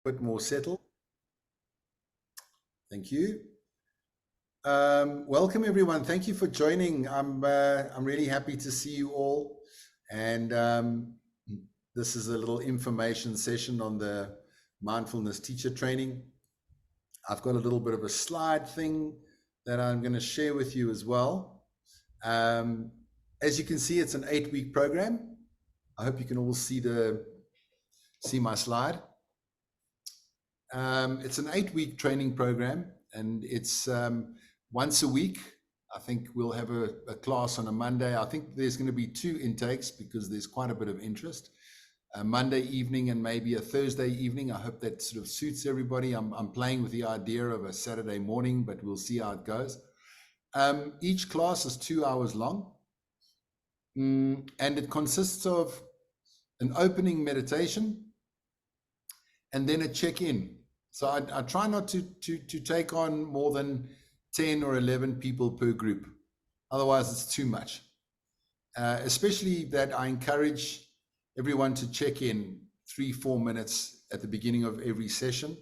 Bit more settled. Thank you. Welcome everyone. Thank you for joining. I'm really happy to see you all. And this is a little information session on the mindfulness teacher training. I've got a little bit of a slide thing that I'm going to share with you as well. As you can see, it's an 8-week program. I hope you can all see my slide. It's an 8-week training program, and it's once a week. I think we'll have a class on a Monday. I think there's going to be 2 intakes because there's quite a bit of interest. A Monday evening and maybe a Thursday evening. I hope that sort of suits everybody. I'm playing with the idea of a Saturday morning, but we'll see how it goes. Each class is 2 hours long, and it consists of an opening meditation and then a check-in. So I try not to take on more than 10 or 11 people per group. Otherwise, it's too much. Especially that I encourage everyone to check in 3-4 minutes at the beginning of every session.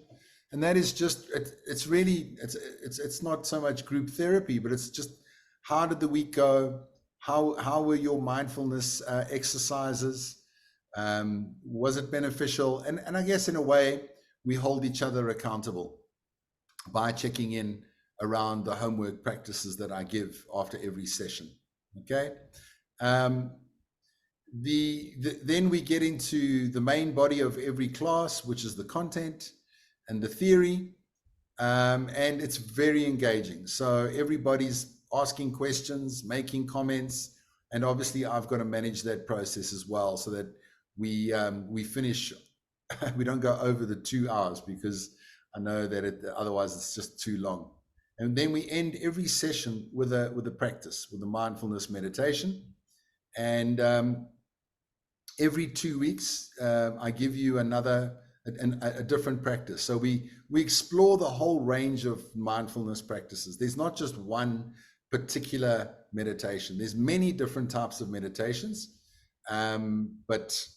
And that is just, it's not so much group therapy, but it's just, how did the week go? How were your mindfulness exercises? Was it beneficial? And I guess in a way, we hold each other accountable by checking in around the homework practices that I give after every session. Okay. Then we get into the main body of every class, which is the content and the theory. And it's very engaging. So everybody's asking questions, making comments, and obviously I've got to manage that process as well so that we finish. We don't go over the 2 hours because I know that otherwise it's just too long. And then we end every session with a practice, with a mindfulness meditation. And every 2 weeks, I give you a different practice. So we explore the whole range of mindfulness practices. There's not just one particular meditation. There's many different types of meditations, but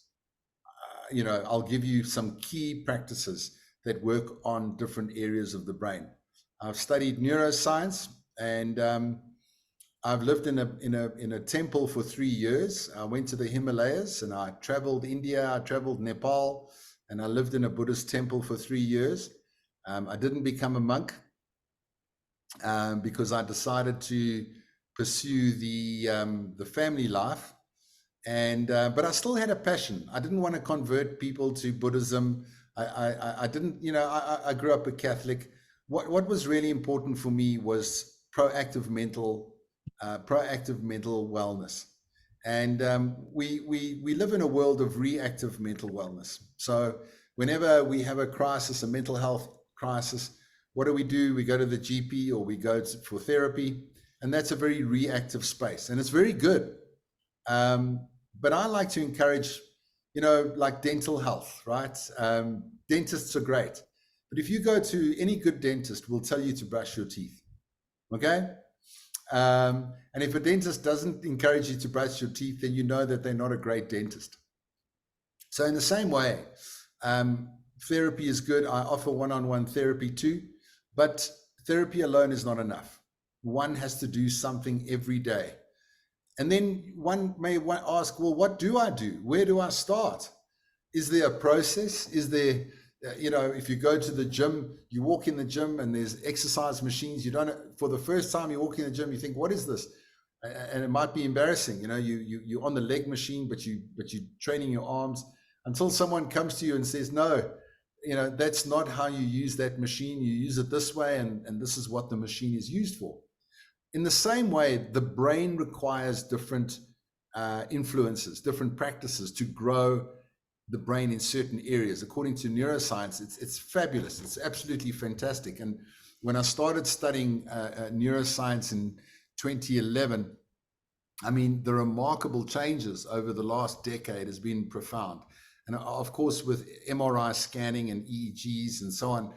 I'll give you some key practices that work on different areas of the brain. I've studied neuroscience, and I've lived in a temple for 3 years. I went to the Himalayas, and I traveled India, I traveled Nepal, and I lived in a Buddhist temple for 3 years. I didn't become a monk because I decided to pursue the family life. But I still had a passion. I didn't want to convert people to Buddhism. I didn't, I grew up a Catholic. What was really important for me was proactive mental wellness. And we live in a world of reactive mental wellness. So whenever we have a crisis, a mental health crisis, what do? We go to the GP or we go for therapy, and that's a very reactive space, and it's very good. But I like to encourage, like dental health, right? Dentists are great. But if you go to any good dentist, will tell you to brush your teeth, okay? And if a dentist doesn't encourage you to brush your teeth, then you know that they're not a great dentist. So in the same way, therapy is good. I offer one-on-one therapy too, but therapy alone is not enough. One has to do something every day. And then one may ask, well, what do I do? Where do I start? Is there a process? Is there, if you go to the gym, you walk in the gym and there's exercise machines. You don't, for the first time you walk in the gym, you think, what is this? And it might be embarrassing. You're on the leg machine, but you're training your arms until someone comes to you and says, no, that's not how you use that machine. You use it this way, and this is what the machine is used for. In the same way, the brain requires different influences, different practices to grow the brain in certain areas. According to neuroscience, it's fabulous. It's absolutely fantastic. And when I started studying neuroscience in 2011, I mean, the remarkable changes over the last decade has been profound. And of course, with MRI scanning and EEGs and so on,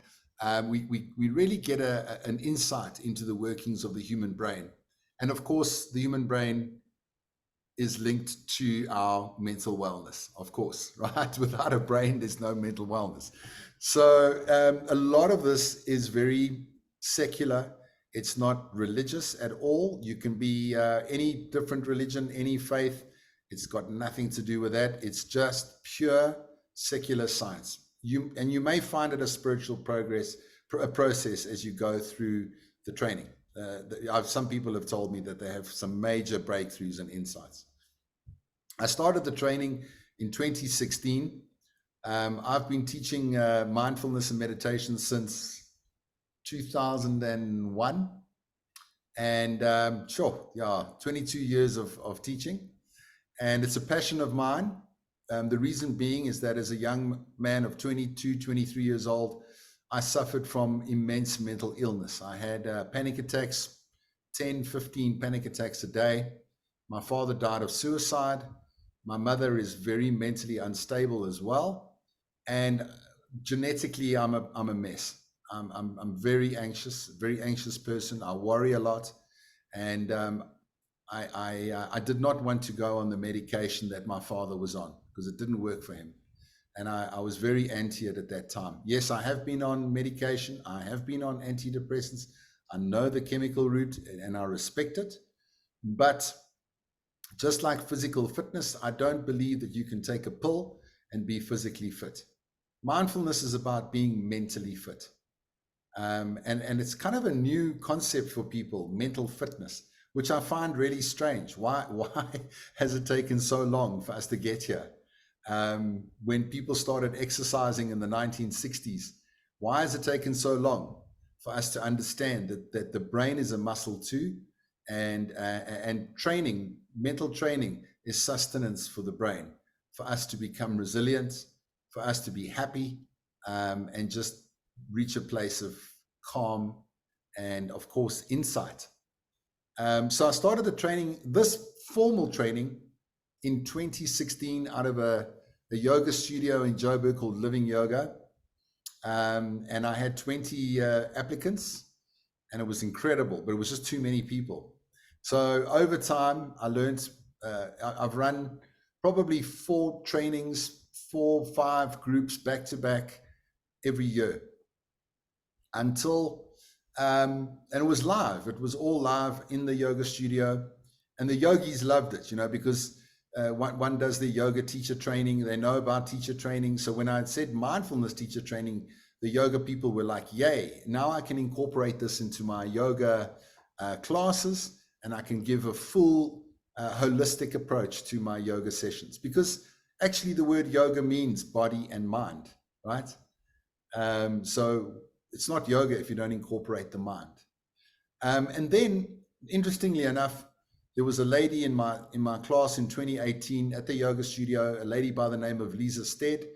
we really get an insight into the workings of the human brain. And of course, the human brain is linked to our mental wellness, of course, right? Without a brain, there's no mental wellness. So a lot of this is very secular. It's not religious at all. You can be any different religion, any faith. It's got nothing to do with that. It's just pure secular science. You may find it a spiritual a process as you go through the training. Some people have told me that they have some major breakthroughs and insights. I started the training in 2016. I've been teaching mindfulness and meditation since 2001. And 22 years of teaching. And it's a passion of mine. The reason being is that as a young man of 22, 23 years old, I suffered from immense mental illness. I had panic attacks, 10, 15 panic attacks a day. My father died of suicide. My mother is very mentally unstable as well. And genetically, I'm a mess. I'm very anxious person. I worry a lot. And I did not want to go on the medication that my father was on because it didn't work for him. And I was very anti it at that time. Yes, I have been on medication. I have been on antidepressants. I know the chemical route and I respect it. But just like physical fitness, I don't believe that you can take a pill and be physically fit. Mindfulness is about being mentally fit. And it's kind of a new concept for people, mental fitness, which I find really strange. Why has it taken so long for us to get here? When people started exercising in the 1960s, why has it taken so long for us to understand that the brain is a muscle too, and training, mental training is sustenance for the brain, for us to become resilient, for us to be happy, and just reach a place of calm and, of course, insight. So I started the training, this formal training, in 2016 out of a yoga studio in Joburg called Living Yoga. And I had 20 applicants, and it was incredible, but it was just too many people. So over time, I learned, I've run probably 4 trainings, 4, 5 groups back to back every year until, and it was live. It was all live in the yoga studio, and the yogis loved it, because one does the yoga teacher training. They know about teacher training. So when I had said mindfulness teacher training, the yoga people were like, yay, now I can incorporate this into my yoga classes, and I can give a full holistic approach to my yoga sessions, because actually the word yoga means body and mind, right? So it's not yoga if you don't incorporate the mind. And then, interestingly enough, there was a lady in my class in 2018 at the yoga studio, a lady by the name of Lisa Stead.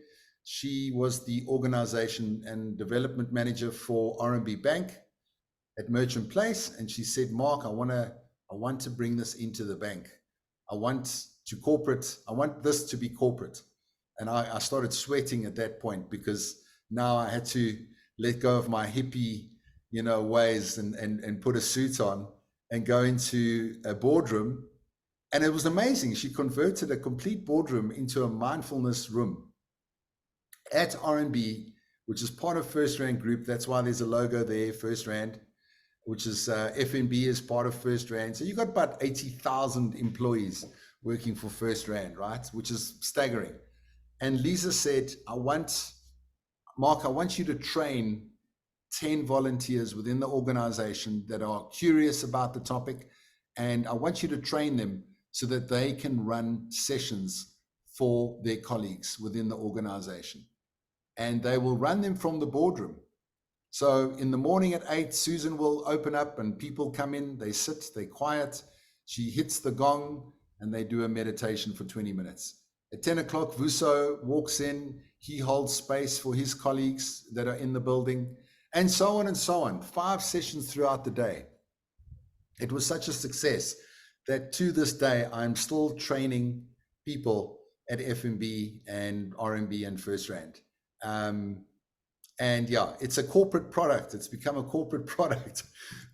She was the organization and development manager for RMB Bank at Merchant Place, and she said, "Mark, I want to bring this into the bank. I want this to be corporate." And I started sweating at that point, because now I had to let go of my hippie, ways and put a suit on and go into a boardroom. And it was amazing. She converted a complete boardroom into a mindfulness room at RMB, which is part of First Rand Group. That's why there's a logo there, First Rand, which is FNB is part of First Rand. So you've got about 80,000 employees working for First Rand, right? Which is staggering. And Lisa said, Mark, I want you to train 10 volunteers within the organization that are curious about the topic, and I want you to train them so that they can run sessions for their colleagues within the organization, and they will run them from the boardroom. So in the morning at 8, Susan will open up and people come in, they sit, they're quiet, she hits the gong, and they do a meditation for 20 minutes. At 10 o'clock, Vuso walks in, he holds space for his colleagues that are in the building, and so on and so on. 5 sessions throughout the day. It was such a success that to this day, I'm still training people at FNB and RMB and First Rand. And yeah, it's a corporate product. It's become a corporate product,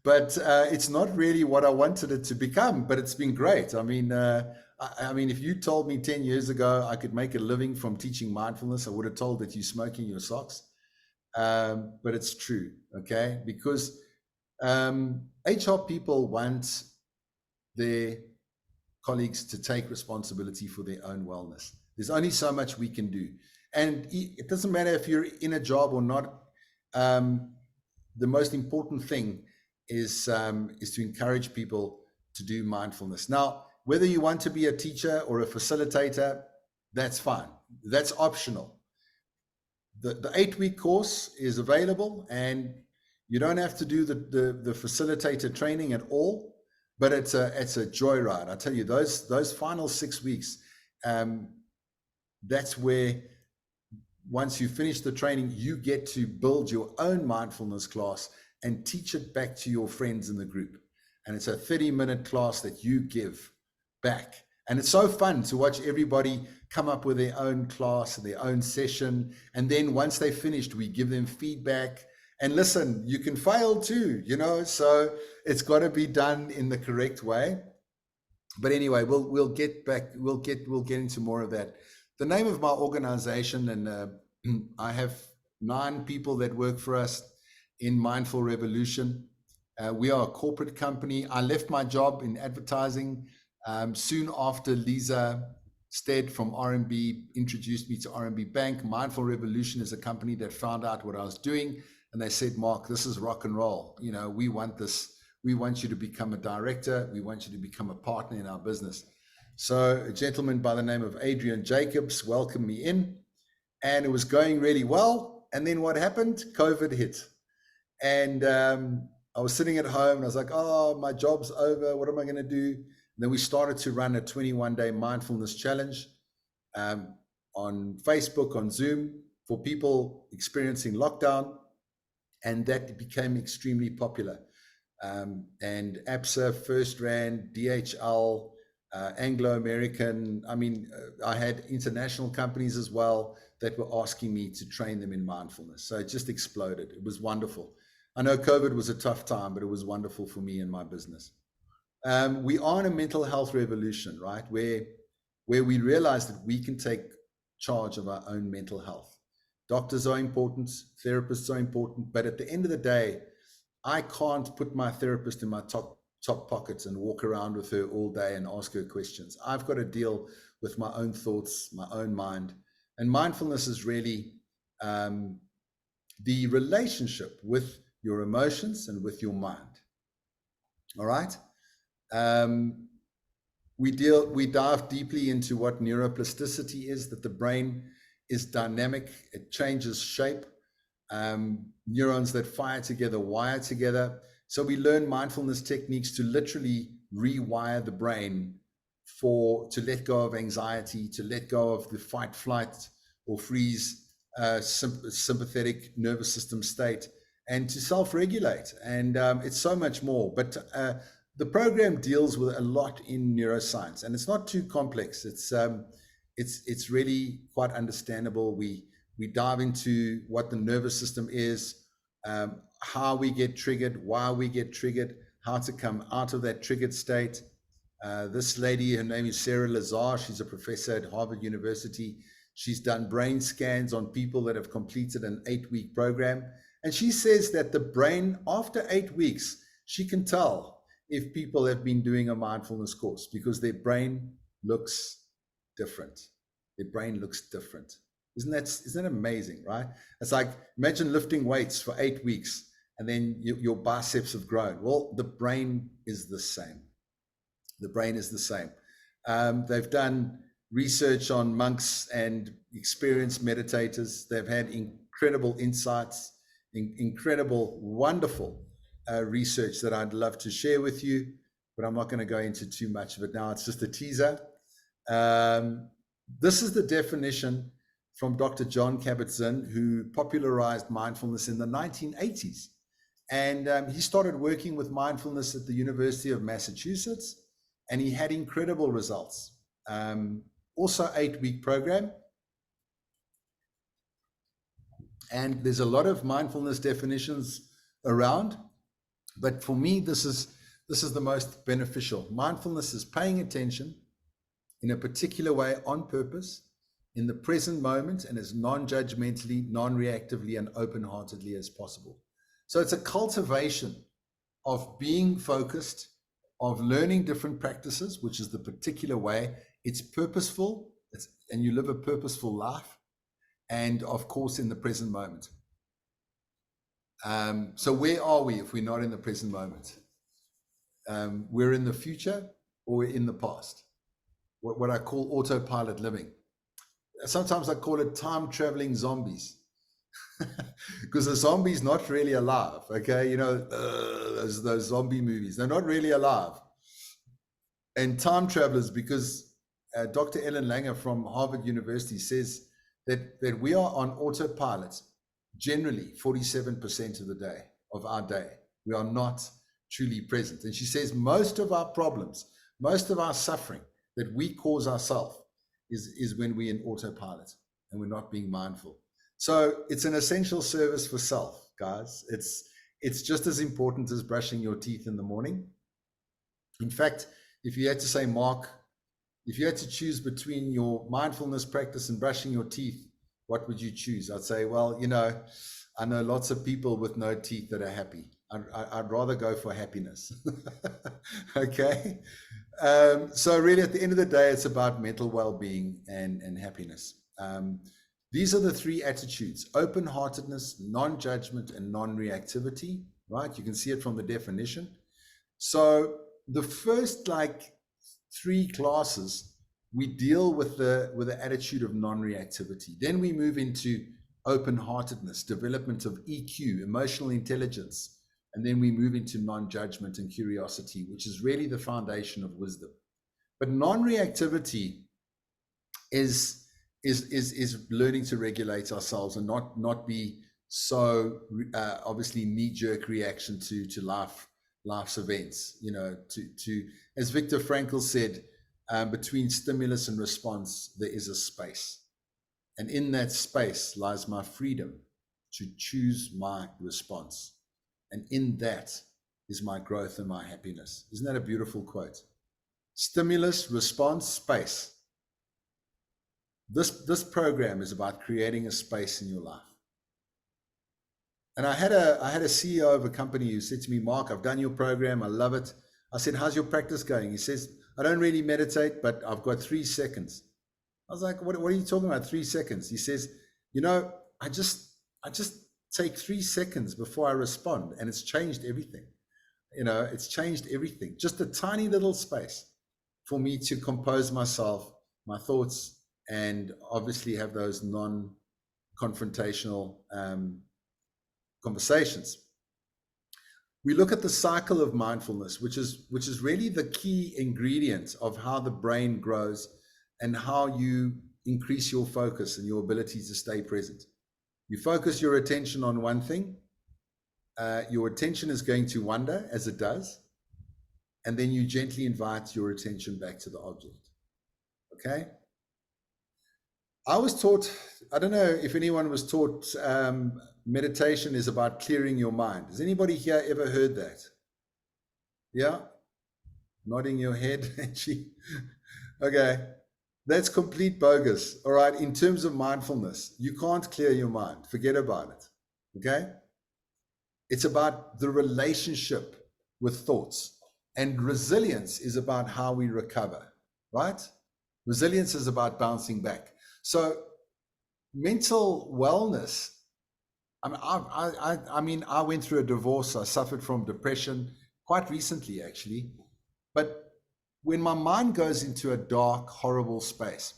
but it's not really what I wanted it to become, but it's been great. I mean, if you told me 10 years ago I could make a living from teaching mindfulness, I would have told that you're smoking your socks. but it's true, okay? Because HR people want their colleagues to take responsibility for their own wellness. There's only so much we can do. And it doesn't matter if you're in a job or not. The most important thing is to encourage people to do mindfulness. Now, whether you want to be a teacher or a facilitator, that's fine. That's optional. The 8-week course is available, and you don't have to do the facilitator training at all, but it's a joyride. I tell you, those final 6 weeks, that's where once you finish the training, you get to build your own mindfulness class and teach it back to your friends in the group. And it's a 30-minute class that you give back. And it's so fun to watch everybody come up with their own class, their own session. And then once they've finished, we give them feedback. And listen, you can fail too, so it's got to be done in the correct way. But anyway, we'll get into more of that. The name of my organization, and I have 9 people that work for us in Mindful Revolution. We are a corporate company. I left my job in advertising soon after Lisa Stead from RMB introduced me to RMB Bank. Mindful Revolution is a company that found out what I was doing, and they said, Mark, this is rock and roll. We want this. We want you to become a director. We want you to become a partner in our business. So a gentleman by the name of Adrian Jacobs welcomed me in, and it was going really well. And then what happened? COVID hit. And I was sitting at home and I was like, oh, my job's over. What am I going to do? And then we started to run a 21-day mindfulness challenge on Facebook, on Zoom, for people experiencing lockdown. And that became extremely popular. And ABSA, FirstRand, DHL, Anglo-American, I had international companies as well that were asking me to train them in mindfulness. So it just exploded. It was wonderful. I know COVID was a tough time, but it was wonderful for me and my business. We are in a mental health revolution, right? Where we realize that we can take charge of our own mental health. Doctors are important, therapists are important, but at the end of the day, I can't put my therapist in my top pockets and walk around with her all day and ask her questions. I've got to deal with my own thoughts, my own mind. And mindfulness is really the relationship with your emotions and with your mind. All right. We dive deeply into what neuroplasticity is, that the brain is dynamic. It changes shape. Neurons that fire together wire together. So we learn mindfulness techniques to literally rewire the brain to let go of anxiety, to let go of the fight, flight, or freeze sympathetic nervous system state, and to self-regulate. And it's so much more. But the program deals with a lot in neuroscience, and it's not too complex. It's really quite understandable. We dive into what the nervous system is, how we get triggered, why we get triggered, how to come out of that triggered state. This lady, her name is Sarah Lazar. She's a professor at Harvard University. She's done brain scans on people that have completed an 8-week program. And she says that the brain, after 8 weeks, she can tell if people have been doing a mindfulness course because their brain looks different. Their brain looks different. Isn't that amazing, right? It's like, imagine lifting weights for 8 weeks and then your biceps have grown. Well, the brain is the same. The brain is the same. They've done research on monks and experienced meditators. They've had incredible insights, incredible, wonderful research that I'd love to share with you, but I'm not going to go into too much of it now. It's just a teaser. This is the definition from Dr. Jon Kabat-Zinn, who popularized mindfulness in the 1980s. And he started working with mindfulness at the University of Massachusetts, and he had incredible results. Also 8-week program. And there's a lot of mindfulness definitions around, but for me, this is the most beneficial. Mindfulness is paying attention in a particular way on purpose in the present moment and as non-judgmentally, non-reactively, and open-heartedly as possible. So it's a cultivation of being focused, of learning different practices, which is the particular way. It's purposeful, and you live a purposeful life, and of course in the present moment. So where are we if we're not in the present moment? We're in the future or we're in the past. What I call autopilot living. Sometimes I call it time traveling zombies, because the zombie's not really alive. Okay, you know, those zombie movies, they're not really alive. And time travelers, because Dr. Ellen Langer from Harvard University says that we are on autopilot generally 47% of the day, of our day. We are not truly present. And she says most of our problems, most of our suffering that we cause ourselves is when we're in autopilot and we're not being mindful. So it's an essential service for self, guys. It's just as important as brushing your teeth in the morning. In fact, if you had to say, Mark, if you had to choose between your mindfulness practice and brushing your teeth, what would you choose? I'd say, well, you know, I know lots of people with no teeth that are happy. I'd rather go for happiness. Okay. So really at the end of the day, it's about mental well-being and happiness. These are the three attitudes: open-heartedness, non-judgment, and non-reactivity, right? You can see it from the definition. So the first three classes, we deal with the attitude of non-reactivity. Then we move into open-heartedness, development of EQ, emotional intelligence. And then we move into non-judgment and curiosity, which is really the foundation of wisdom. But non-reactivity is learning to regulate ourselves and not be so obviously knee-jerk reaction to life's events. You know, to as Viktor Frankl said, between stimulus and response, there is a space. And in that space lies my freedom to choose my response. And in that is my growth and my happiness. Isn't that a beautiful quote? Stimulus, response, space. This program is about creating a space in your life. And I had a CEO of a company who said to me, Mark, I've done your program. I love it. I said, how's your practice going? He says, I don't really meditate, but I've got 3 seconds. I was like, what are you talking about, 3 seconds? He says, you know, I just take 3 seconds before I respond, and it's changed everything. You know, it's changed everything. Just a tiny little space for me to compose myself, my thoughts, and obviously have those non-confrontational conversations. We look at the cycle of mindfulness, which is really the key ingredient of how the brain grows and how you increase your focus and your ability to stay present. You focus your attention on one thing, your attention is going to wander, as it does, and then you gently invite your attention back to the object. Okay? I was taught, I don't know if anyone was taught, meditation is about clearing your mind. Has anybody here ever heard that? Yeah? Nodding your head. Okay. That's complete bogus. All right. In terms of mindfulness, you can't clear your mind. Forget about it. Okay. It's about the relationship with thoughts, and resilience is about how we recover, right? Resilience is about bouncing back. So mental wellness, I mean, I went through a divorce. I suffered from depression quite recently, actually. But when my mind goes into a dark, horrible space,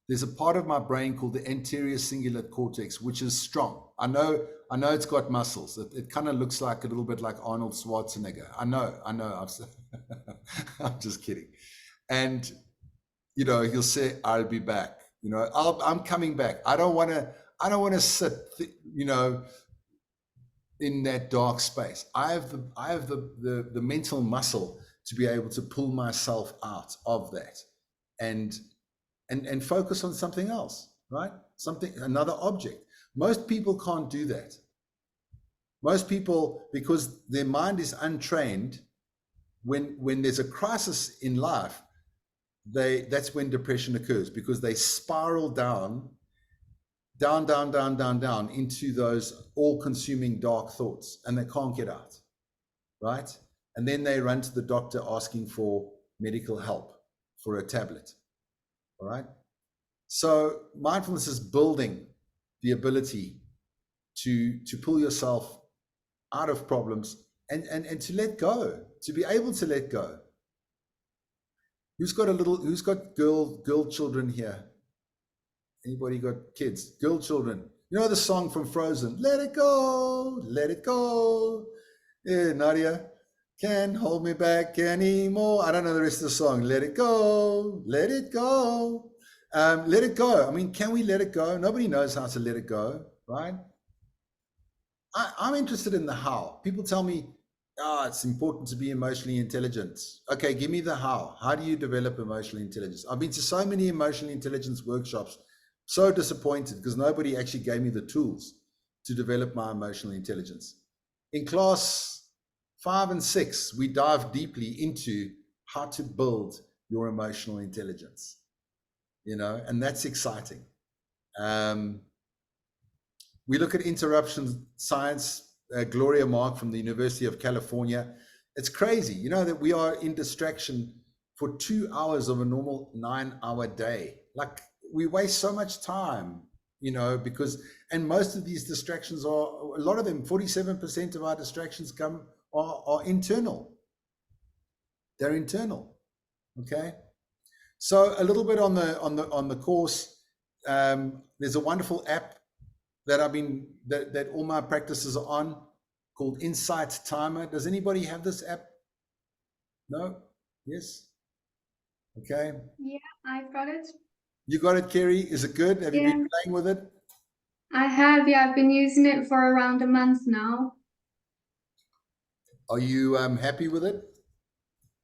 there's a part of my brain called the anterior cingulate cortex, which is strong. I know it's got muscles. It kind of looks like a little bit like Arnold Schwarzenegger. I know. I'm just kidding. And, you know, he'll say, I'll be back. You know, I'm coming back. I don't want to sit, you know, in that dark space. I have the mental muscle to be able to pull myself out of that and focus on something else, right? Another object. Most people can't do that. Most people, because their mind is untrained, when there's a crisis in life, that's when depression occurs, because they spiral down into those all-consuming dark thoughts, and they can't get out, right? And then they run to the doctor asking for medical help, for a tablet, all right? So mindfulness is building the ability to pull yourself out of problems and to let go, to be able to let go. Who's got girl children here? Anybody got kids? Girl children. You know the song from Frozen, let it go, let it go. Yeah, Nadia, can't hold me back anymore. I don't know the rest of the song. Let it go, let it go. Let it go. I mean, can we let it go? Nobody knows how to let it go, right? I'm interested in the how. People tell me, it's important to be emotionally intelligent. Okay, give me the how. How do you develop emotional intelligence? I've been to so many emotional intelligence workshops, so disappointed because nobody actually gave me the tools to develop my emotional intelligence. In class 5 and 6, we dive deeply into how to build your emotional intelligence, and that's exciting. We look at interruption science. Gloria Mark from the University of California. It's crazy, that we are in distraction for 2 hours of a normal 9-hour day. Like, we waste so much time, and most of these distractions a lot of them, 47% of our distractions are internal. They're internal. Okay. So a little bit on the course. There's a wonderful app that that all my practices are on, called Insight Timer. Does anybody have this app? No? Yes? Okay. Yeah, I've got it. You got it, Kerry? Is it good? Have you been playing with it? I have, yeah. I've been using it for around a month now. Are you happy with it?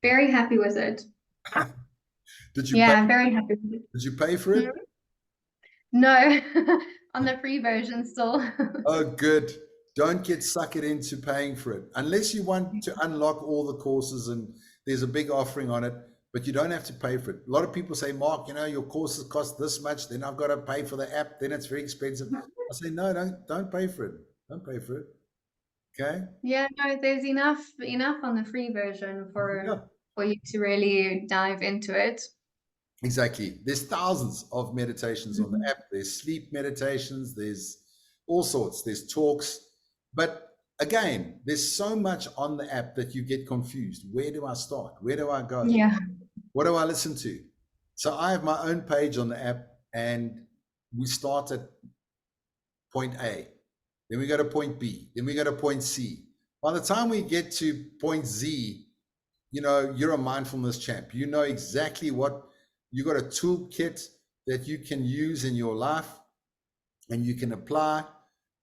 Very happy with it. Did you Yeah, pay, I'm very happy with it. did you pay for it? No, on the free version still. Oh, good. Don't get suckered into paying for it unless you want to unlock all the courses, and there's a big offering on it, but you don't have to pay for it. A lot of people say, Mark, your courses cost this much, then I've got to pay for the app, then it's very expensive. I say, no, don't pay for it. Don't pay for it. Okay. Yeah, no, there's enough on the free version Yeah. for you to really dive into it. Exactly. There's thousands of meditations on the app. There's sleep meditations. There's all sorts. There's talks. But again, there's so much on the app that you get confused. Where do I start? Where do I go? Yeah. What do I listen to? So I have my own page on the app, and we start at point A. Then we go to point B. Then we go to point C. By the time we get to point Z, you're a mindfulness champ. You know exactly what you got, a toolkit that you can use in your life and you can apply.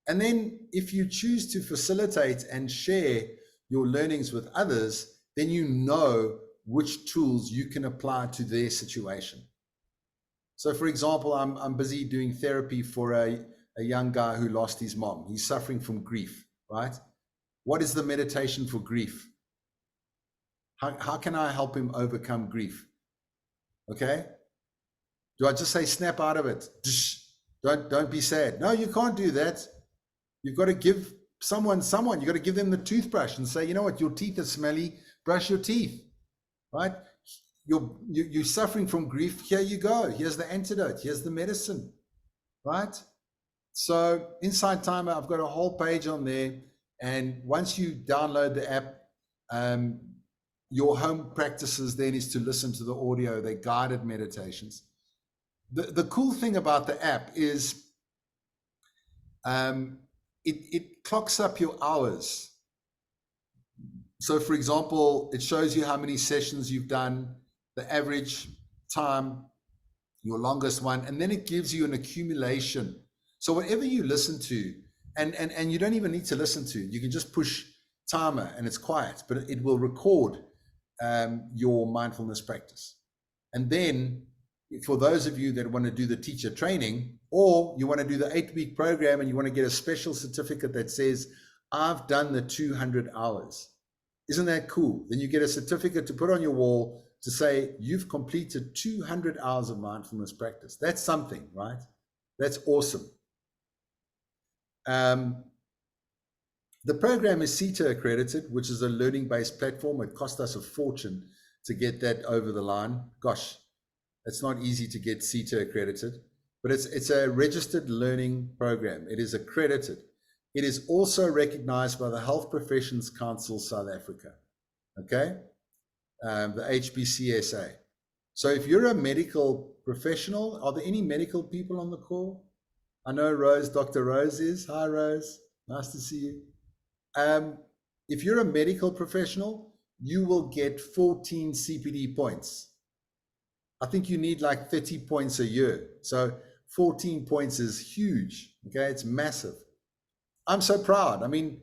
And then if you choose to facilitate and share your learnings with others, then you know which tools you can apply to their situation. So for example, I'm busy doing therapy for a young guy who lost his mom. He's suffering from grief, right? What is the meditation for grief? How can I help him overcome grief? Okay. Do I just say snap out of it? Don't be sad. No, you can't do that. You've got to give someone. You got to give them the toothbrush and say, you know what, your teeth are smelly. Brush your teeth, right? You're suffering from grief. Here you go. Here's the antidote. Here's the medicine, right? So Insight Timer, I've got a whole page on there. And once you download the app, your home practices then is to listen to the audio. They're guided meditations. The cool thing about the app is it clocks up your hours. So for example, it shows you how many sessions you've done, the average time, your longest one, and then it gives you an accumulation. So whatever you listen to, and you don't even need to listen to, you can just push timer and it's quiet, but it will record your mindfulness practice. And then for those of you that want to do the teacher training, or you want to do the 8-week program and you want to get a special certificate that says, I've done the 200 hours. Isn't that cool? Then you get a certificate to put on your wall to say you've completed 200 hours of mindfulness practice. That's something, right? That's awesome. The program is CETA accredited, which is a learning-based platform. It cost us a fortune to get that over the line. Gosh, it's not easy to get CETA accredited, but it's a registered learning program. It is accredited. It is also recognized by the Health Professions Council South Africa, okay? The HPCSA. So if you're a medical professional, are there any medical people on the call? I know Rose, Dr. Rose is. Hi, Rose. Nice to see you. If you're a medical professional, you will get 14 CPD points. I think you need like 30 points a year. So 14 points is huge. Okay, it's massive. I'm so proud. I mean,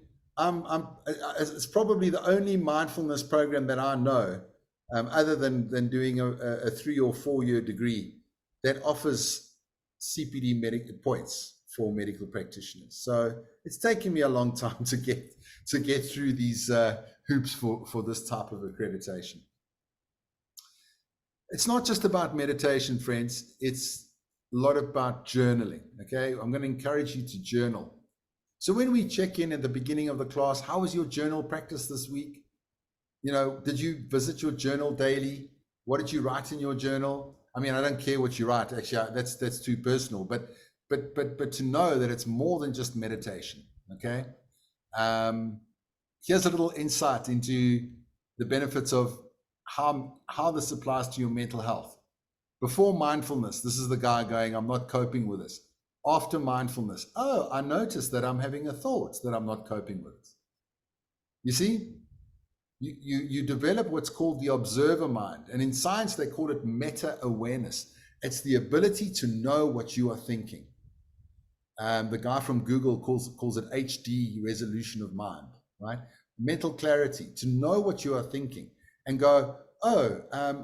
it's probably the only mindfulness program that I know, other than doing a 3 or 4 year degree, that offers CPD medical points for medical practitioners. So it's taken me a long time to get through these hoops for this type of accreditation. It's not just about meditation, friends. It's a lot about journaling. Okay, I'm going to encourage you to journal. So when we check in at the beginning of the class, how was your journal practice this week? You know, did you visit your journal daily? What did you write in your journal? I mean, I don't care what you write. Actually, that's too personal. But to know that it's more than just meditation. Okay. Here's a little insight into the benefits of how this applies to your mental health. Before mindfulness, this is the guy going, I'm not coping with this. After mindfulness, oh, I noticed that I'm having a thought that I'm not coping with. You see, you develop what's called the observer mind. And in science, they call it meta-awareness. It's the ability to know what you are thinking. The guy from Google calls it HD, resolution of mind, right? Mental clarity, to know what you are thinking and go, oh,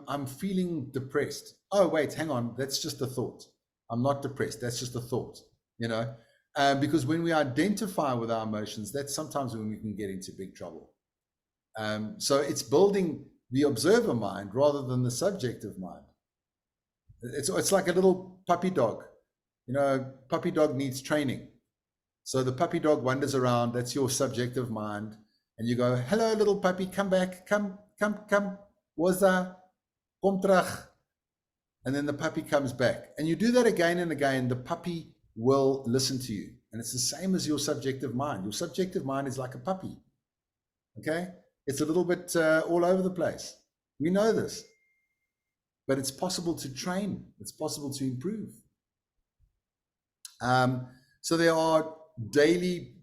I'm feeling depressed. Oh, wait, hang on, that's just a thought. I'm not depressed, that's just a thought, you know? Because when we identify with our emotions, that's sometimes when we can get into big trouble. So it's building the observer mind rather than the subjective mind. It's like a little puppy dog. You know, puppy dog needs training. So the puppy dog wanders around, that's your subjective mind. And you go, hello, little puppy, come back, come. Waza, kom terug. And then the puppy comes back. And you do that again and again, the puppy will listen to you. And it's the same as your subjective mind. Your subjective mind is like a puppy. Okay? It's a little bit all over the place. We know this. But it's possible to train. It's possible to improve. So there are daily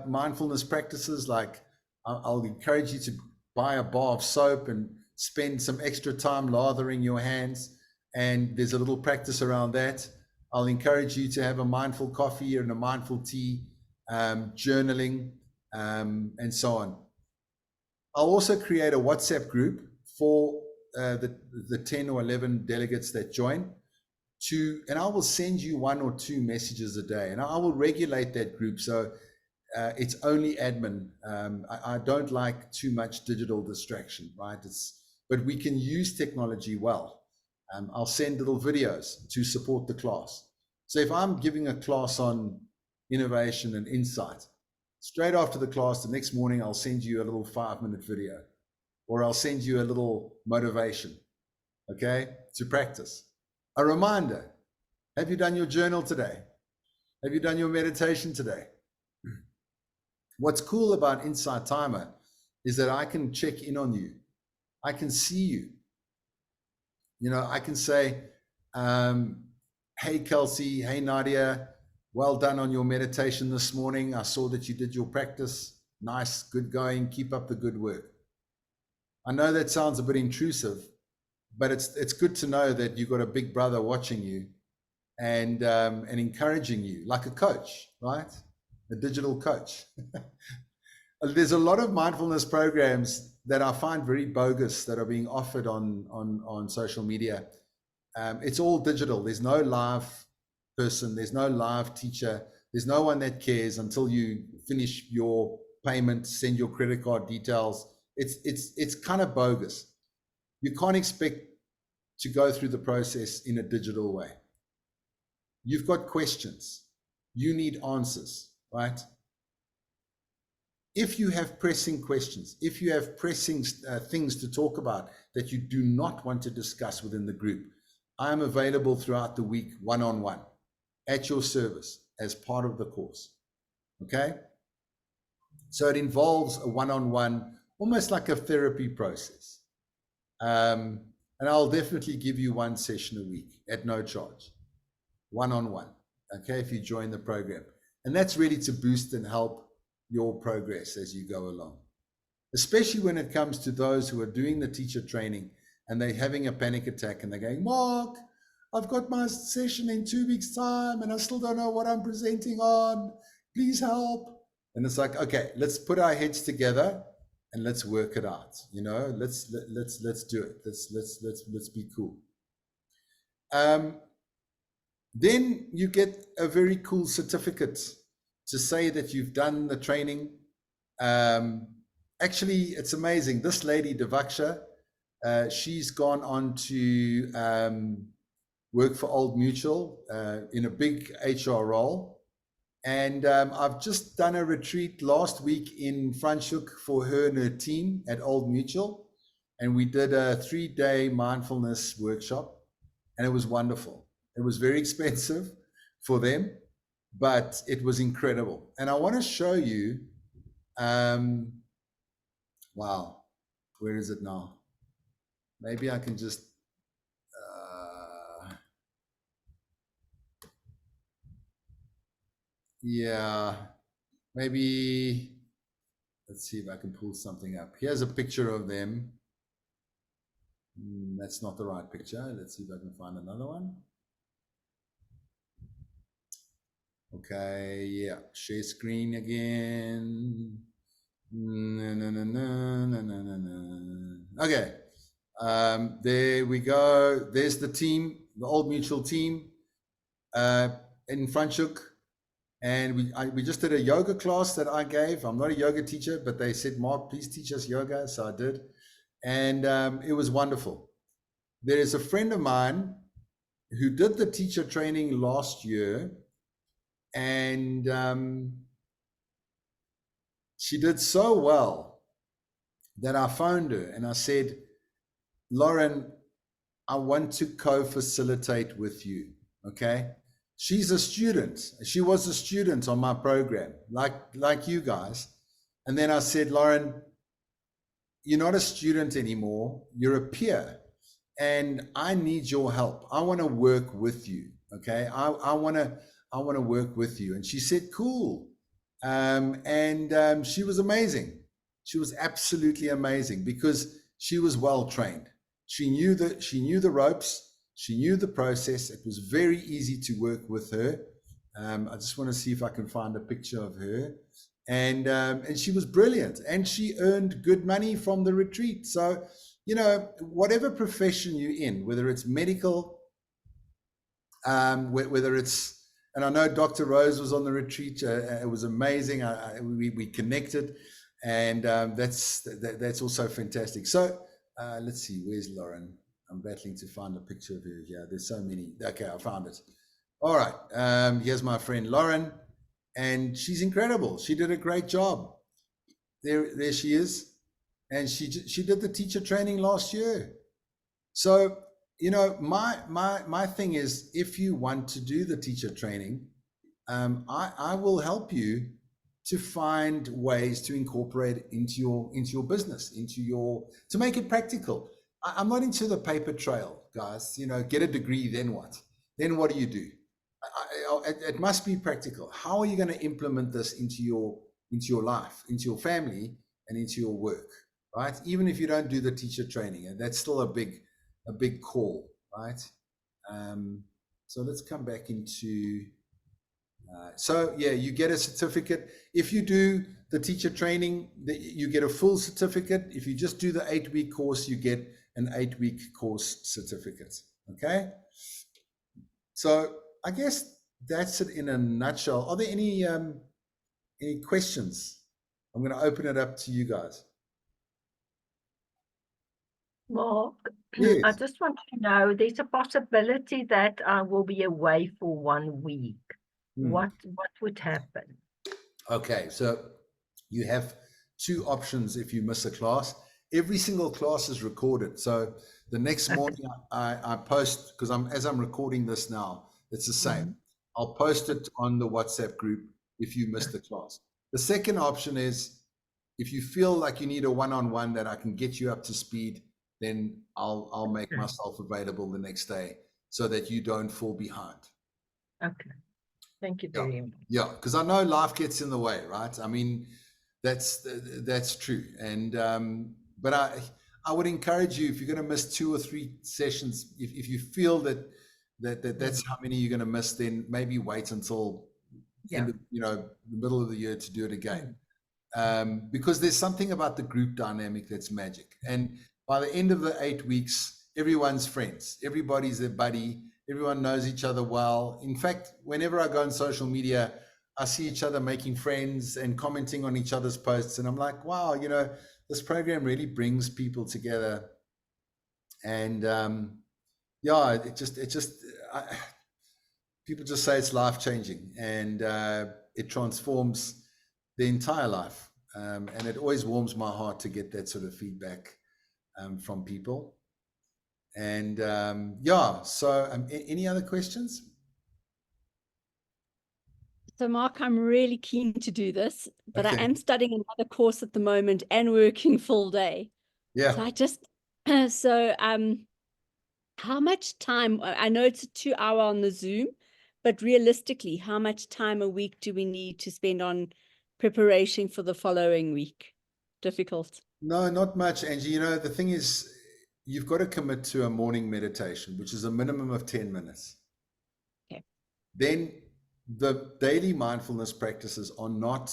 mindfulness practices, like I'll encourage you to buy a bar of soap and spend some extra time lathering your hands. And there's a little practice around that. I'll encourage you to have a mindful coffee and a mindful tea, journaling, and so on. I'll also create a WhatsApp group for the 10 or 11 delegates that join. And I will send you 1 or 2 messages a day, and I will regulate that group. So it's only admin. I don't like too much digital distraction, right? But we can use technology well. I'll send little videos to support the class. So if I'm giving a class on innovation and insight, straight after the class, the next morning, I'll send you a little 5-minute video, or I'll send you a little motivation, okay, to practice. A reminder, have you done your journal today? Have you done your meditation today? What's cool about Insight Timer is that I can check in on you. I can see you. You know, I can say, hey, Kelsey, hey, Nadia, well done on your meditation this morning. I saw that you did your practice. Nice, good going. Keep up the good work. I know that sounds a bit intrusive, but it's good to know that you've got a big brother watching you and encouraging you like a coach, right? A digital coach. There's a lot of mindfulness programs that I find very bogus that are being offered on social media. It's all digital. There's no live person. There's no live teacher. There's no one that cares until you finish your payment, send your credit card details. It's kind of bogus. You can't expect to go through the process in a digital way. You've got questions. You need answers, right? If you have pressing questions, if you have pressing things to talk about that you do not want to discuss within the group, I am available throughout the week, one-on-one, at your service as part of the course. Okay? So it involves a one-on-one, almost like a therapy process. And I'll definitely give you one session a week at no charge, one-on-one, okay, if you join the program. And that's really to boost and help your progress as you go along, especially when it comes to those who are doing the teacher training and they're having a panic attack and they're going, Mark, I've got my session in 2 weeks' time and I still don't know what I'm presenting on. Please help. And it's like, okay, let's put our heads together and let's work it out. You know, let's do it. Let's be cool. Then you get a very cool certificate to say that you've done the training. Actually, it's amazing. This lady, Devaksha, she's gone on to work for Old Mutual in a big HR role. And I've just done a retreat last week in Franschhoek for her and her team at Old Mutual. And we did a 3-day mindfulness workshop. And it was wonderful. It was very expensive for them, but it was incredible. And I want to show you, wow, where is it now? Maybe I can just, yeah, maybe, let's see if I can pull something up. Here's a picture of them. That's not the right picture. Let's see if I can find another one. Okay, yeah, share screen again. Okay, there we go. There's the team, the Old Mutual team in Franschhoek. And we just did a yoga class that I gave. I'm not a yoga teacher, but they said, Mark, please teach us yoga. So I did. And it was wonderful. There is a friend of mine who did the teacher training last year. And she did so well that I phoned her and I said, Lauren, I want to co-facilitate with you. Okay. She's a student. She was a student on my program, like you guys. And then I said, Lauren, you're not a student anymore. You're a peer. And I need your help. I want to work with you. Okay. I want to work with you. And she said, cool. She was amazing. She was absolutely amazing because she was well trained. She knew the ropes. She knew the process. It was very easy to work with her. I just want to see if I can find a picture of her. And she was brilliant. And she earned good money from the retreat. So, you know, whatever profession you're in, whether it's medical, whether it's, and I know Dr. Rose was on the retreat. It was amazing. We connected. And that's also fantastic. So let's see, where's Lauren? I'm battling to find a picture of her. Yeah, there's so many. Okay, I found it. All right. Here's my friend Lauren, and she's incredible. She did a great job. There she is, and she did the teacher training last year. So you know, my thing is, if you want to do the teacher training, I will help you to find ways to incorporate it into your business, to make it practical. I'm not into the paper trail, guys. You know, get a degree, then what? Then what do you do? It must be practical. How are you going to implement this into your life, into your family, and into your work, right? Even if you don't do the teacher training, and that's still a big call, right? So let's come back into. So yeah, you get a certificate. If you do the teacher training, you get a full certificate. If you just do the 8-week course, you get an 8-week course certificate. Okay. So I guess that's it in a nutshell. Are there any questions? I'm going to open it up to you guys. Mark, I Yes. just want to know, there's a possibility that I will be away for 1 week. Hmm. What would happen? Okay, so you have two options if you miss a class. Every single class is recorded. So the next morning I post, because as I'm recording this now, it's the same. I'll post it on the WhatsApp group if you missed the class. The second option is if you feel like you need a one-on-one that I can get you up to speed, then I'll make Okay. myself available the next day so that you don't fall behind. Okay. Thank you Yeah. very much. Yeah, because I know life gets in the way, right? I mean, that's true. And but I would encourage you, if you're going to miss 2 or 3 sessions, if you feel that's how many you're going to miss, then maybe wait until Yeah. the middle of the year to do it again. Because there's something about the group dynamic that's magic. And by the end of the 8 weeks, everyone's friends, everybody's their buddy, everyone knows each other well. In fact, whenever I go on social media, I see each other making friends and commenting on each other's posts, and I'm like, wow, this program really brings people together. And yeah, people just say it's life-changing, and it transforms the entire life. And it always warms my heart to get that sort of feedback from people. And yeah, so any other questions? So Mark, I'm really keen to do this, but Okay. I am studying another course at the moment and working full day. Yeah. So I just, how much time, I know it's a 2-hour on the Zoom, but realistically, how much time a week do we need to spend on preparation for the following week? Difficult. No, not much, Angie. The thing is, you've got to commit to a morning meditation, which is a minimum of 10 minutes. Okay. Then the daily mindfulness practices are not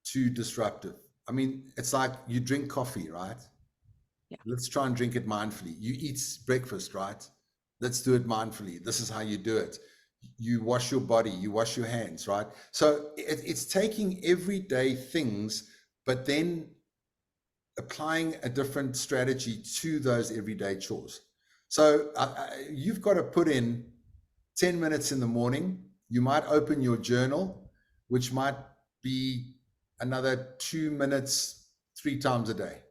too disruptive. I mean, it's like you drink coffee, right? Yeah. Let's try and drink it mindfully. You eat breakfast, right? Let's do it mindfully. This is how you do it. You wash your body, you wash your hands, right? So it's taking everyday things, but then applying a different strategy to those everyday chores. So you've got to put in 10 minutes in the morning. You might open your journal, which might be another 2 minutes 3 times a day.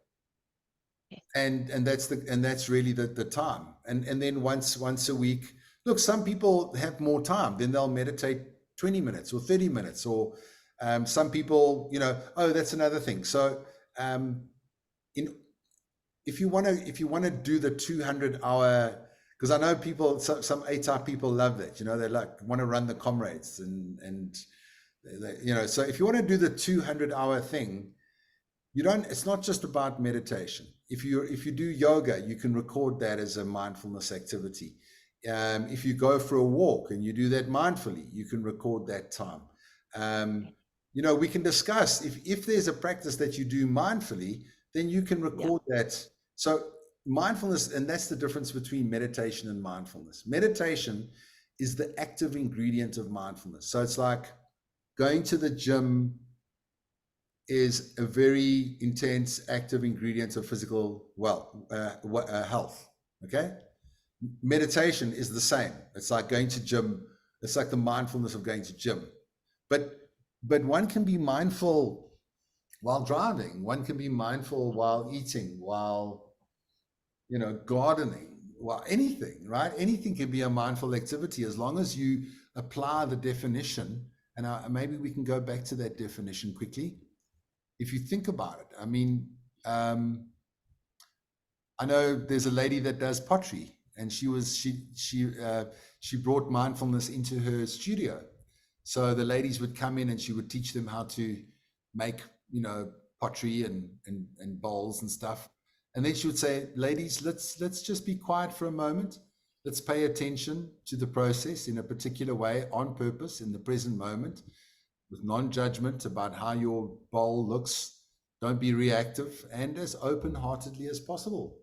Okay. And that's really the time. And then once a week, look, some people have more time, then they'll meditate 20 minutes or 30 minutes, or some people, that's another thing. So if you want to do the 200-hour, because I know people, some A-type people love that, they want to run the comrades and so if you want to do the 200-hour thing, it's not just about meditation. If you do yoga, you can record that as a mindfulness activity. If you go for a walk and you do that mindfully, you can record that time. We can discuss if there's a practice that you do mindfully, then you can record that. So mindfulness, and that's the difference between meditation and mindfulness. Meditation is the active ingredient of mindfulness. So it's like going to the gym is a very intense active ingredient of physical health. Okay. Meditation is the same. It's like going to gym. It's like the mindfulness of going to gym. But one can be mindful while driving. One can be mindful while eating, while gardening, while anything, right? Anything can be a mindful activity as long as you apply the definition. And maybe we can go back to that definition quickly. If you think about it, I mean, I know there's a lady that does pottery, and she brought mindfulness into her studio. So the ladies would come in and she would teach them how to make, pottery and bowls and stuff. And then she would say, ladies, let's just be quiet for a moment. Let's pay attention to the process in a particular way, on purpose, in the present moment, with non-judgment about how your bowl looks. Don't be reactive, and as open-heartedly as possible.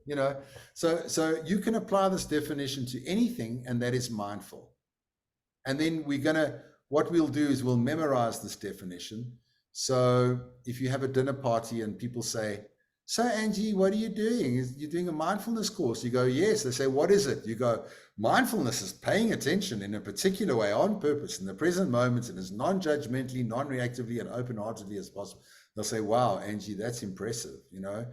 So you can apply this definition to anything, and that is mindful. And then what we'll do is we'll memorize this definition. So if you have a dinner party and people say, so Angie, what are you doing? You're doing a mindfulness course. You go, yes. They say, what is it? You go, mindfulness is paying attention in a particular way on purpose in the present moment and as non-judgmentally, non-reactively and open-heartedly as possible. They'll say, wow, Angie, that's impressive, you know.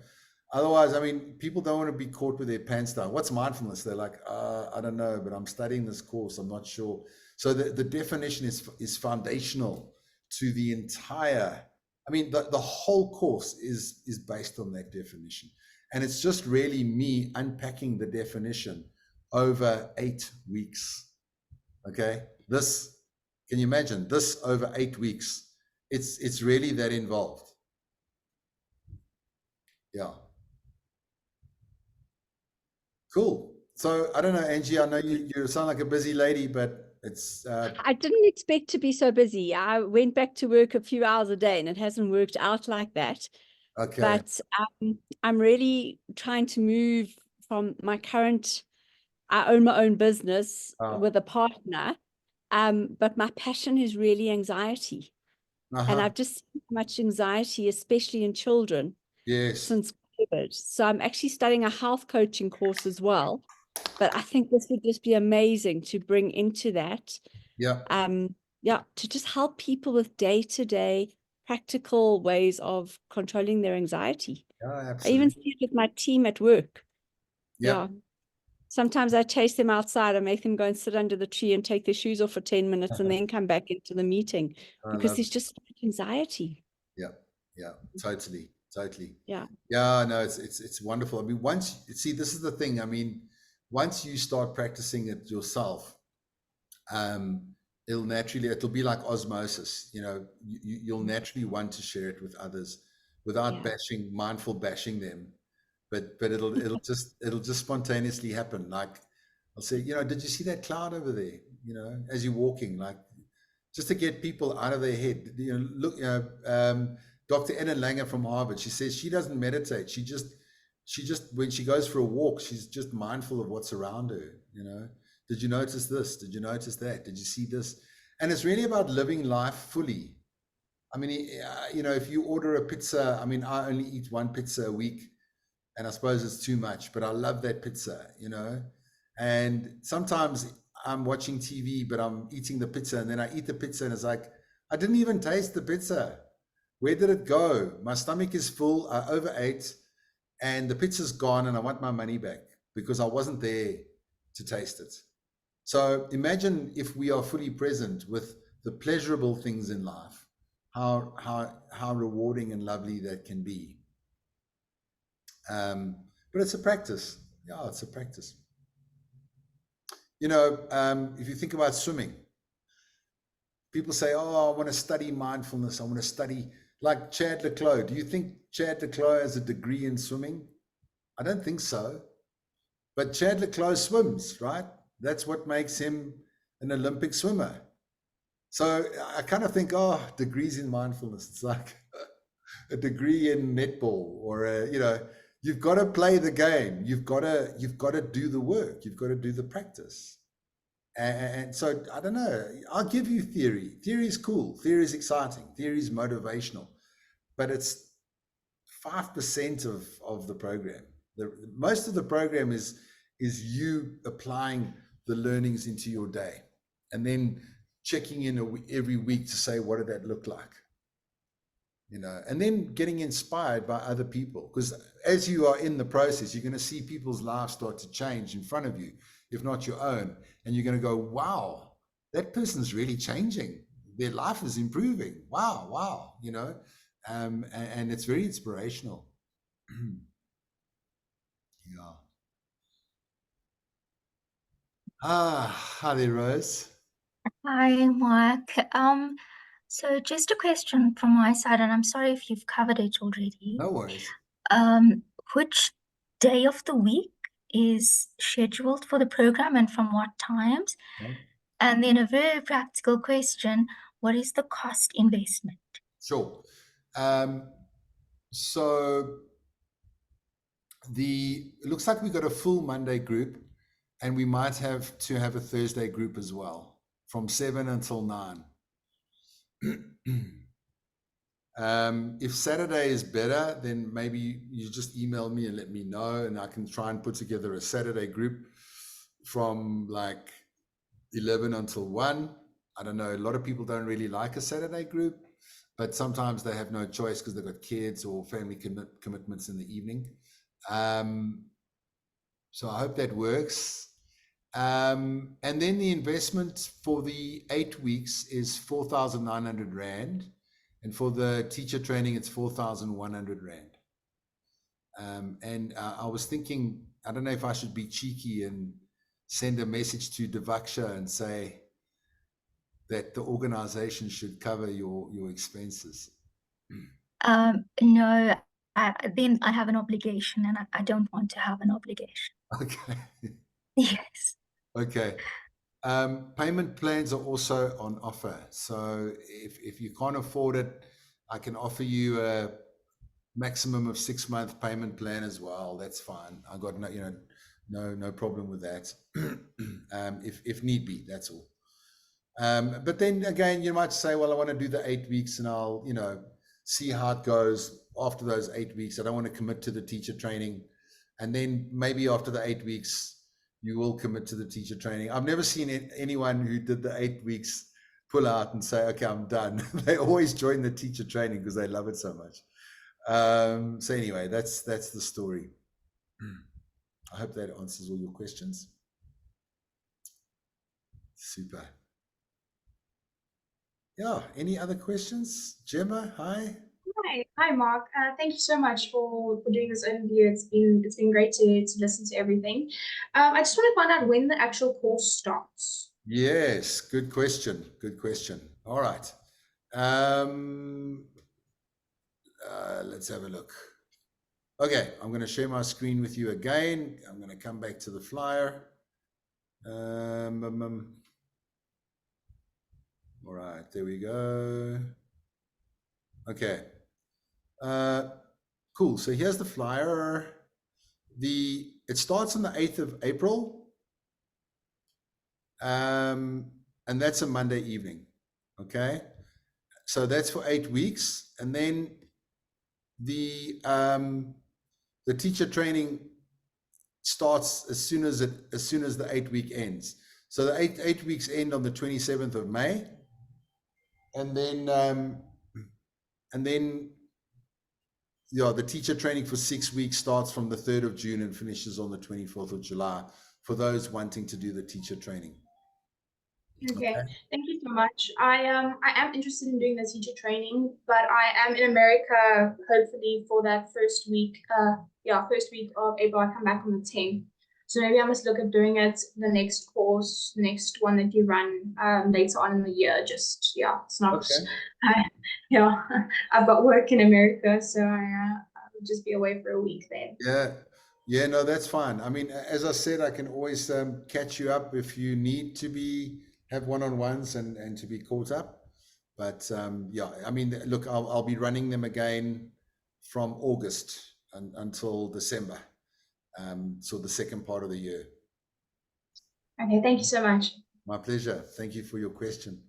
Otherwise, I mean, people don't want to be caught with their pants down. What's mindfulness? They're like, I don't know, but I'm studying this course. I'm not sure. So the definition is foundational to the entire, I mean, the whole course is based on that definition. And it's just really me unpacking the definition over 8 weeks. Okay. This, can you imagine this over 8 weeks? It's really that involved. Yeah. Cool. So I don't know, Angie, I know you sound like a busy lady, but it's I didn't expect to be so busy. I went back to work a few hours a day and it hasn't worked out like that. okay. But I'm really trying to move from my current, I own my own business Oh. with a partner. But my passion is really anxiety. And I've just seen how much anxiety, especially in children, Yes. since COVID. So I'm actually studying a health coaching course as well. But I think this would just be amazing to bring into that. Yeah. Yeah, to just help people with day-to-day practical ways of controlling their anxiety. Yeah, I absolutely. even see it with my team at work. Yep. Yeah. Sometimes I chase them outside. I make them go and sit under the tree and take their shoes off for 10 minutes and then come back into the meeting because there's just so much anxiety. Yeah. Yeah. Totally. Totally. Yeah. Yeah. No, it's wonderful. I mean, once see, this is the thing. I mean, once you start practicing it yourself, it'll be like osmosis. You know, you'll naturally want to share it with others without mindful bashing them. But it'll just spontaneously happen. Like I'll say, you know, did you see that cloud over there? You know, as you're walking, like just to get people out of their head. You know, look, Dr. Ellen Langer from Harvard, she says she doesn't meditate. She just when she goes for a walk, she's just mindful of what's around her. You know, did you notice this? Did you notice that? Did you see this? And it's really about living life fully. I mean, you know, if you order a pizza, I mean, I only eat one pizza a week. And I suppose it's too much, but I love that pizza, you know. And sometimes I'm watching TV, but I'm eating the pizza, and then I eat the pizza, and it's like, I didn't even taste the pizza. Where did it go? My stomach is full. I overate, and the pizza's gone, and I want my money back because I wasn't there to taste it. So imagine if we are fully present with the pleasurable things in life, how rewarding and lovely that can be. But it's a practice. Yeah, it's a practice. You know, if you think about swimming, people say, oh, I want to study mindfulness. I want to study like Chad le Clos. Do you think Chad le Clos has a degree in swimming? I don't think so. But Chad le Clos swims, right? That's what makes him an Olympic swimmer. So I kind of think, oh, degrees in mindfulness. It's like a degree in netball or, you know, you've got to play the game. You've got to do the work. You've got to do the practice. And so, I don't know, I'll give you theory. Theory is cool. Theory is exciting. Theory is motivational. But it's 5% of the program. Most of the program is you applying the learnings into your day and then checking in every week to say, what did that look like? You know, and then getting inspired by other people, because as you are in the process, you're going to see people's lives start to change in front of you, if not your own. And you're going to go, wow, that person's really changing. Their life is improving. Wow, you know, and it's very inspirational. Yeah. Hi there, Rose. Hi, Mark. So just a question from my side, and I'm sorry if you've covered it already. No worries. Which day of the week is scheduled for the program and from what times? Okay. And then a very practical question, what is the cost investment? Sure. So it looks like we got a full Monday group, and we might have to have a Thursday group as well, from 7 until 9. If Saturday is better, then maybe you just email me and let me know, and I can try and put together a Saturday group from like 11 until 1. I don't know. A lot of people don't really like a Saturday group, but sometimes they have no choice because they've got kids or family commitments in the evening. So I hope that works. And then the investment for the 8 weeks is 4,900 Rand. And for the teacher training, it's 4,100 Rand. And I was thinking, I don't know if I should be cheeky and send a message to Devaksha and say that the organization should cover your expenses. No, then I have an obligation, and I don't want to have an obligation. Okay. Yes. Okay. Payment plans are also on offer. So if you can't afford it, I can offer you a maximum of 6-month payment plan as well. That's fine. I got no problem with that. If need be, that's all. But then again, you might say, well, I want to do the 8 weeks and I'll, see how it goes after those 8 weeks. I don't want to commit to the teacher training. And then maybe after the 8 weeks, you will commit to the teacher training. I've never seen anyone who did the 8 weeks pull out and say, okay, I'm done. They always join the teacher training because they love it so much. So anyway, that's the story. I hope that answers all your questions. Super. Yeah, any other questions? Gemma, hi. Hi, Mark. Thank you so much for doing this overview. It's been great to listen to everything. I just want to find out when the actual course starts. Yes, good question. Good question. All right. Let's have a look. Okay, I'm going to share my screen with you again. I'm going to come back to the flyer. All right, there we go. Okay. Cool. So here's the flyer. It starts on the 8th of April. And that's a Monday evening. Okay. So that's for 8 weeks. And then the teacher training starts as soon as the 8 week ends. So the eight weeks end on the 27th of May. And then the teacher training for 6 weeks starts from the 3rd of June and finishes on the 24th of July for those wanting to do the teacher training. Okay, thank you so much. I am interested in doing the teacher training, but I am in America hopefully for that first week. First week of April. I come back on the 10th. So maybe I must look at doing it the next one that you run later on in the year. Just it's not. Okay. I've got work in America, so I will just be away for a week then. Yeah, no, that's fine. I mean, as I said, I can always catch you up if you need to have one-on-ones and to be caught up. But I mean, look, I'll be running them again from August until December. So the second part of the year. Okay, thank you so much. My pleasure. Thank you for your question.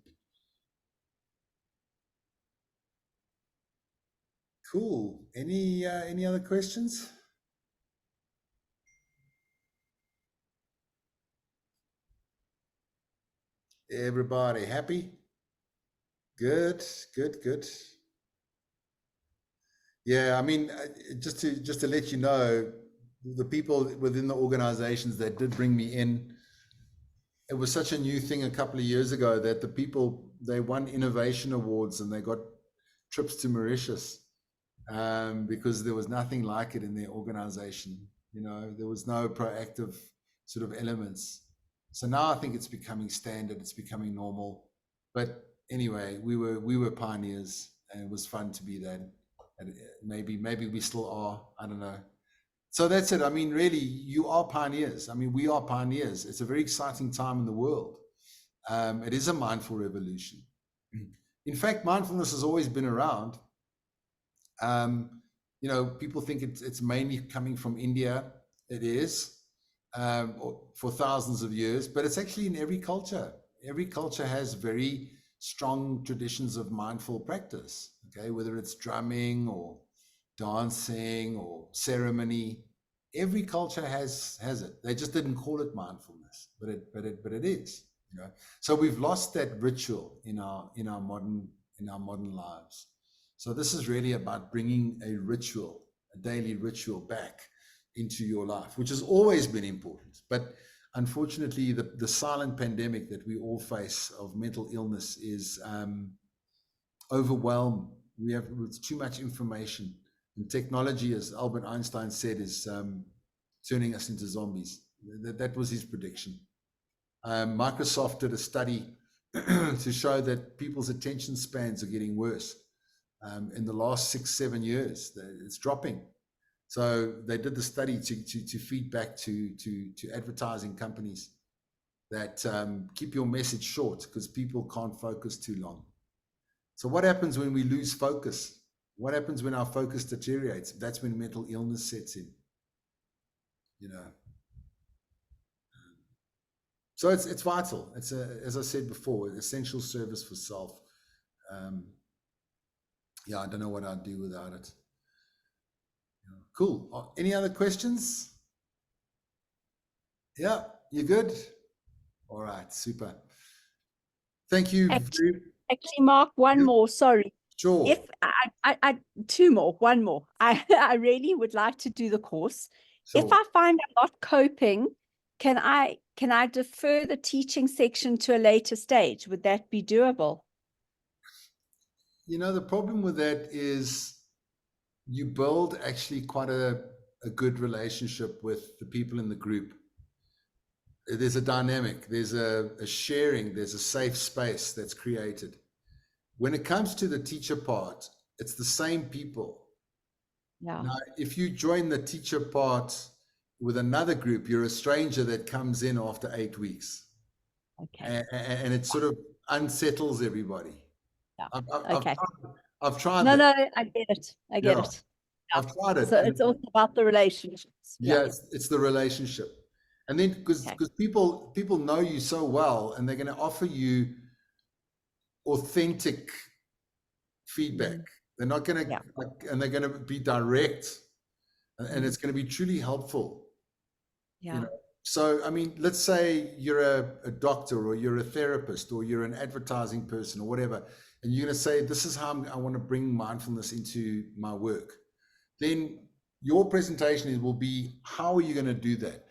Cool. Any other questions? Everybody happy? Good. Yeah, I mean, just to let you know, the people within the organizations that did bring me in, it was such a new thing a couple of years ago that the people, they won innovation awards and they got trips to Mauritius because there was nothing like it in their organization. There was no proactive sort of elements. So now I think it's becoming standard, it's becoming normal. But anyway, we were pioneers and it was fun to be that. And maybe we still are, I don't know. So that's it. I mean, really, you are pioneers. I mean, we are pioneers. It's a very exciting time in the world. It is a mindful revolution. In fact, mindfulness has always been around. People think it's mainly coming from India. It is for thousands of years, but it's actually in every culture. Every culture has very strong traditions of mindful practice, okay, whether it's drumming or dancing or ceremony. Every culture has it. They just didn't call it mindfulness, but it is, you know. So we've lost that ritual in our modern lives. So this is really about bringing a ritual, a daily ritual, back into your life, which has always been important. But unfortunately, the silent pandemic that we all face of mental illness is overwhelmed. We have too much information, and technology, as Albert Einstein said, is turning us into zombies. That was his prediction. Microsoft did a study to show that people's attention spans are getting worse. In the last 6-7 years, it's dropping. So they did the study to feed back to advertising companies that keep your message short because people can't focus too long. So what happens when we lose focus? What happens when our focus deteriorates? That's when mental illness sets in, you know. So it's vital. It's as I said before, an essential service for self. Yeah, I don't know what I'd do without it. Cool. Any other questions? Yeah, you good? All right, super. Thank you. Actually, Mark, one more, sorry. Sure. If I two more, one more. I really would like to do the course. Sure. If I find I'm not coping, can I defer the teaching section to a later stage? Would that be doable? You know, the problem with that is you build actually quite a good relationship with the people in the group. There's a dynamic, there's a sharing, there's a safe space that's created. When it comes to the teacher part, it's the same people. Yeah. Now, if you join the teacher part with another group, you're a stranger that comes in after 8 weeks. Okay. And it sort of unsettles everybody. Yeah. Okay. I've tried No, that. no, I get it. I get Yeah. it. I've tried it. So it's also about the relationships. Yeah, it's the relationship. And then because Okay. people know you so well, and they're going to offer you authentic feedback. They're not going to, and they're going to be direct, and it's going to be truly helpful. Yeah. You know? So, I mean, let's say you're a doctor, or you're a therapist, or you're an advertising person, or whatever, and you're going to say, this is how I want to bring mindfulness into my work. Then your presentation will be, how are you going to do that?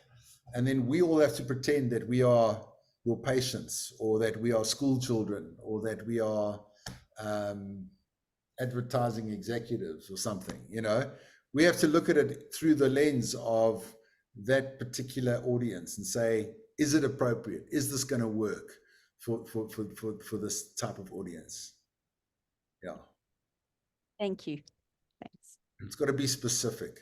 And then we all have to pretend that we are your patients, or that we are school children, or that we are advertising executives or something. You know, we have to look at it through the lens of that particular audience and say, is it appropriate? Is this going to work for this type of audience? Yeah. Thank you. Thanks. It's got to be specific.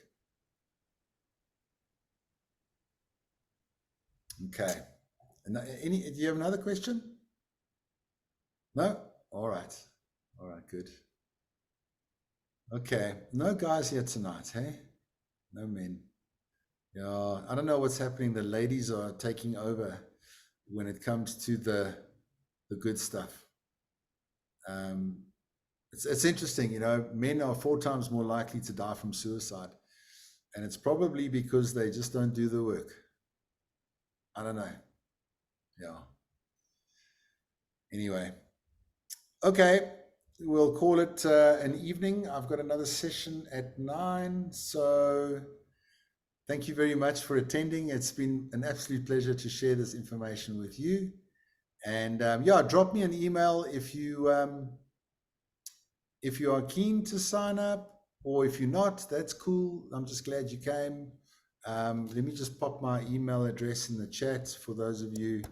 Okay. And do you have another question? No? All right. All right, good. Okay. No guys here tonight, hey? No men. Yeah, I don't know what's happening. The ladies are taking over when it comes to the good stuff. It's interesting, you know, men are 4 times more likely to die from suicide. And it's probably because they just don't do the work. I don't know. Yeah. Anyway. Okay. We'll call it an evening. I've got another session at 9. So thank you very much for attending. It's been an absolute pleasure to share this information with you. And yeah, drop me an email if you are keen to sign up, or if you're not, that's cool. I'm just glad you came. Let me just pop my email address in the chat for those of you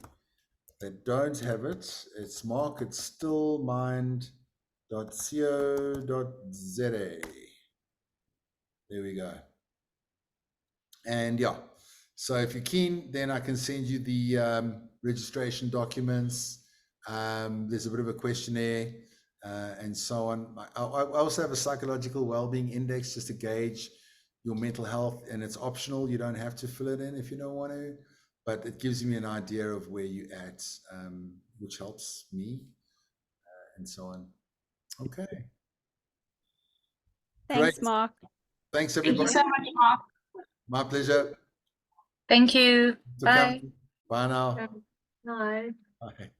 that don't have it. It's mark@stillmind.co.za. There we go. And yeah, so if you're keen, then I can send you the registration documents. There's a bit of a questionnaire and so on. I also have a psychological well-being index just to gauge your mental health, and it's optional. You don't have to fill it in if you don't want to, but it gives me an idea of where you're at, which helps me. and so on. Okay. Thanks, Great. Mark. Thanks, Thank you everybody. so much, Mark. My pleasure. Thank you. For Bye. coming. Bye now. No. Bye.